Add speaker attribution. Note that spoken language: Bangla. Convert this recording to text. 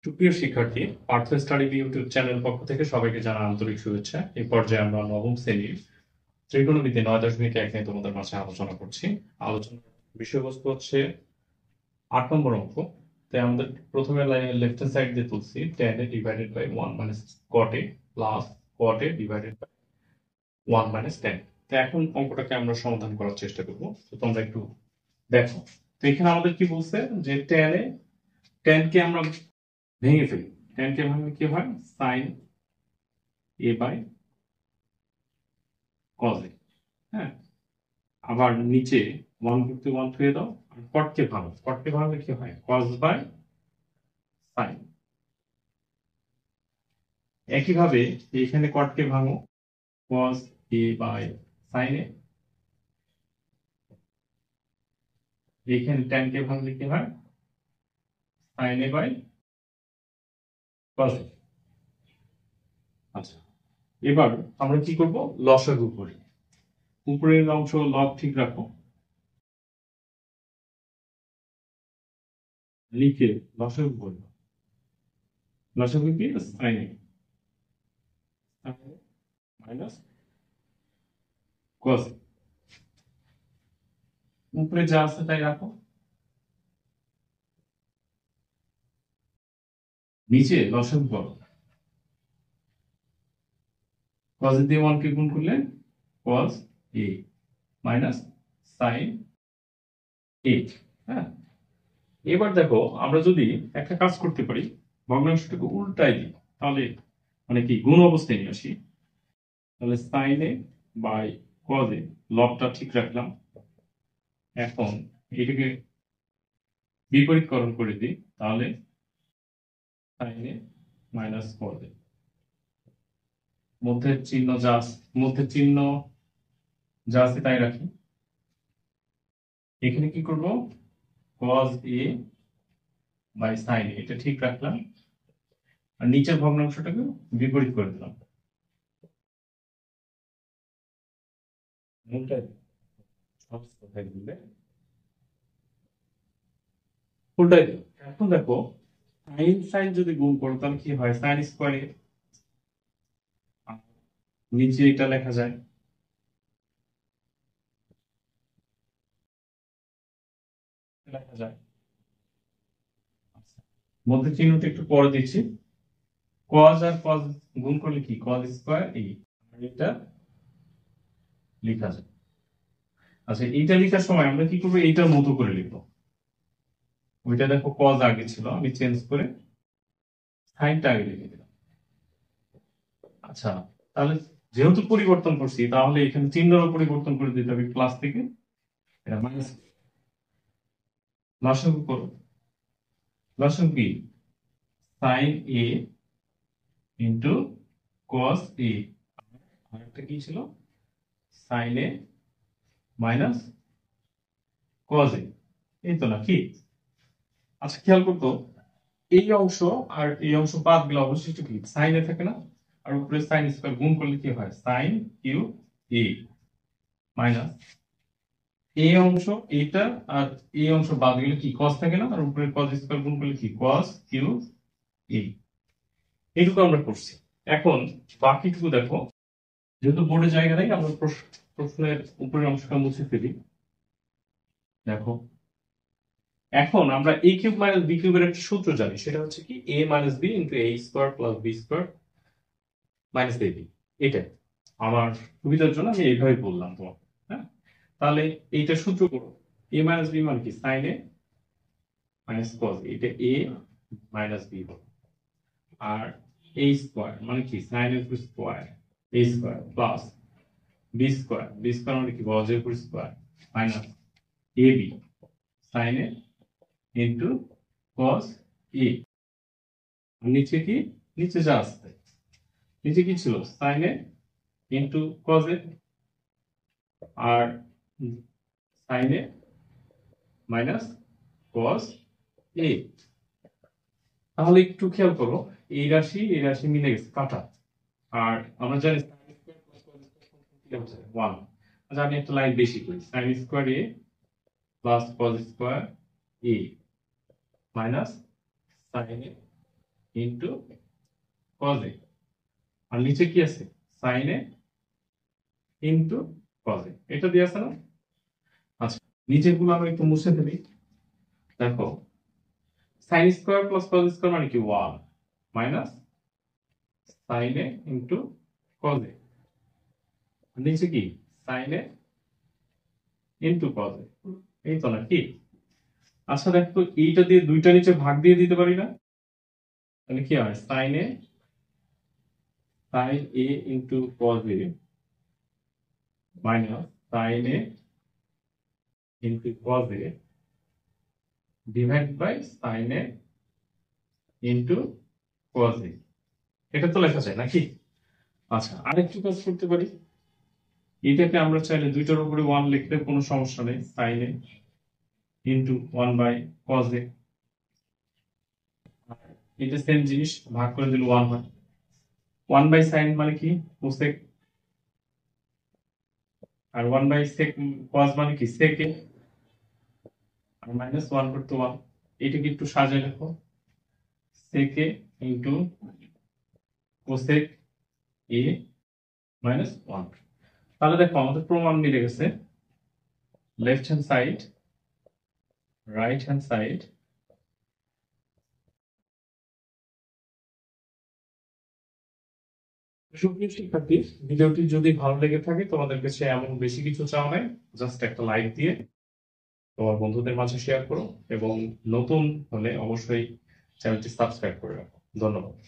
Speaker 1: সুপ্রিয় শিক্ষার্থী, পার্থ স্টাডি ইউটিউব চ্যানেল পক্ষ থেকে সবাইকে জানা আন্তরিক শুভেচ্ছা। এই পর্যায়ে আমরা নবম শ্রেণীর ত্রিকোণমিতি 9.1 নিয়ে তোমাদের মাঝে আলোচনা করছি। আলোচনার বিষয়বস্তু হচ্ছে 8 নম্বর অঙ্ক। তাই আমাদের প্রথমে লাইনের লেফট হ্যান্ড সাইড দিয়ে তুলছি tan a divided by 1 minus cot a plus cot a divided by 1 minus tan। তো এখন অঙ্কটাকে আমরা সমাধান করার চেষ্টা করব। তো তোমরা একটু দেখো। তো এখানে আমাদের কি বলছে যে tan কে আমরা ভেঙে ফেলি। tan কে ভাঙলে কি হয়? sin a by cos a। হ্যাঁ, আবার নিচে 1 করতে 1 থুয়ে দাও। আর cot কে ভাঙলে কি হয়? cos by sin। একইভাবে এখানে cot কে ভাঙো, cos a by sin a। এখানে tan কে ভাঙলে কি হয়? sin a by cos a। আচ্ছা, এবার আমরা কি করব? লসাগু করি। উপরের অংশ লব ঠিক রাখো, লিখে লসাগু করবো। লসাগু কি? sin a minus cos a। উপরে যা আছে তাই রাখো, নিচে লসাগু করো। cos a দিয়ে 1 কে গুণ করলে cos a minus sin a। হ্যাঁ, এবার দেখো আমরা যদি একটা কাজ করতে পারি, ভগ্নাংশটাকে উল্টাই দিই, তাহলে মানে কি গুণ অবস্থায় নিয়ে আসি, তাহলে sin a by cos a, লবটা ঠিক রাখলাম। এখন এটাকে বিপরীতকরণ করে দিই, তাহলে sin a minus cos a। মধ্যের চিহ্ন যা আছে তাই রাখি। এখানে কি করব? cos a by sin a, এটা ঠিক রাখলাম। আর নিচের ভগ্নাংশটাকে বিপরীত করে দিলাম। উল্টাই দিলাম। এখন দেখো sin যদি গুণ করো তাহলে কি হয়? sin square a। নিচে এটা লেখা যায়, মধ্যে চিহ্নটা একটু পরে দিচ্ছি। cos আর cos গুণ করলে কি? cos square a। এটা লেখা যায়। আচ্ছা, এইটা লেখার সময় আমরা কি করবো? এইটার মতো করে লিখবো। ওইটা দেখো cos আগে ছিল, আমি চেঞ্জ করে সাইনটা আগে লিখে দিলাম। আচ্ছা, তাহলে যেহেতু পরিবর্তন করছি, তাহলে এখানে চিহ্নও পরিবর্তন করে দিতে হবে, প্লাস থেকে এটা মাইনাস। লসাগু করো। লসাগু কি? Sine A into cos a। আরেকটা কি ছিল? Sine a minus cos a। এই তো নাকি? আচ্ছা, খেয়াল করতো এই অংশ আর এই অংশ বাদ গেলে অবশিষ্ট কি সাইন এ থাকে না? আর উপরে সাইন স্কয়ার গুণ করলে কি হয়? সাইন কিউ এ মাইনাস এই অংশ এটা, আর এই অংশ বাদ গেলে কি cos থাকে না? আর উপরে cos স্কয়ার গুণ করলে কি cos কিউ এ। এইটুকু আমরা করছি। এখন বাকিটুকু দেখো, যেহেতু বোর্ডে জায়গা নেই, আমরা প্রশ্নের উপরের অংশটা মুছে ফেলি। দেখো, এখন আমরা a কিউব মাইনাস b কিউবের একটা সূত্র জানি, সেটা হচ্ছে কি a minus b into a square plus b square minus ab। এটা আমার সুবিধার জন্য আমি এইভাবে বললাম তোমাকে। হ্যাঁ, তাহলে এইটা সূত্র করো। a মাইনাস b মানে কি? Sine a minus cos a। এটা a মাইনাস b হলো। আর a স্কয়ার মানে কি? সাইন এর উপর square a square plus b square মানে কি? cos এর উপর square minus ab sine a into cos a। নিচে কি? নিচে যা আসছে, নিচে কি ছিল? Sine A into cos A, R sign a minus cos এ। তাহলে একটু খেয়াল করো, এই রাশি মিলে গেছে, কাটা। আর আমরা জানি ওয়ান। আচ্ছা, আমি একটা লাইন বেশি করি, sine square A plus cos square A minus sine A into cos A, আর নিচে কি আছে সাইন এ ইন্টু কজ এ, এটা দিয়ে আছে না? আচ্ছা, নিচের গুলো আমরা একটু মুছে ফেলি। দেখো sine square plus cos square মানে কি 1 minus sine A into cos a, নিচে কি sine A into cos a, এই তো নাকি? আচ্ছা দেখো তো এইটা দিয়ে দুইটা নিচে ভাগ দিয়ে দিতে পারি না? তাহলে কি হয় sine A into cos a minus sine A into cos a divide by sine A into cos এ, এটা তো লেখা যায় নাকি? আচ্ছা আরেকটু কাজ করতে পারি, এটাকে আমরা চাইলে দুইটার উপরে 1 লিখলে কোনো সমস্যা নেই, sine A into 1 by cos এ, এটা সেম জিনিস ভাগ করে দিলে 1 হয়। 1 বাই সাইন মানে কি কোসেক, আর 1 বাই সেক কজ মানে কি সেক এ, আর মাইনাস 1 করতে 1, এটাকে একটু সাজিয়ে লেখো সেক এ ইন্টু কোসেক এ মাইনাস 1। তাহলে দেখো আমাদের প্রমাণ মিলে গেছে, left hand side right hand side. সুপ্রিয় শিক্ষার্থী, ভিডিওটি যদি ভালো লেগে থাকে তোমাদের কাছে এমন বেশি কিছু চাওয়া নাই, জাস্ট একটা লাইক দিয়ে তোমার বন্ধুদের মাঝে শেয়ার করো এবং নতুন হলে অবশ্যই চ্যানেলটি সাবস্ক্রাইব করে রাখো। ধন্যবাদ।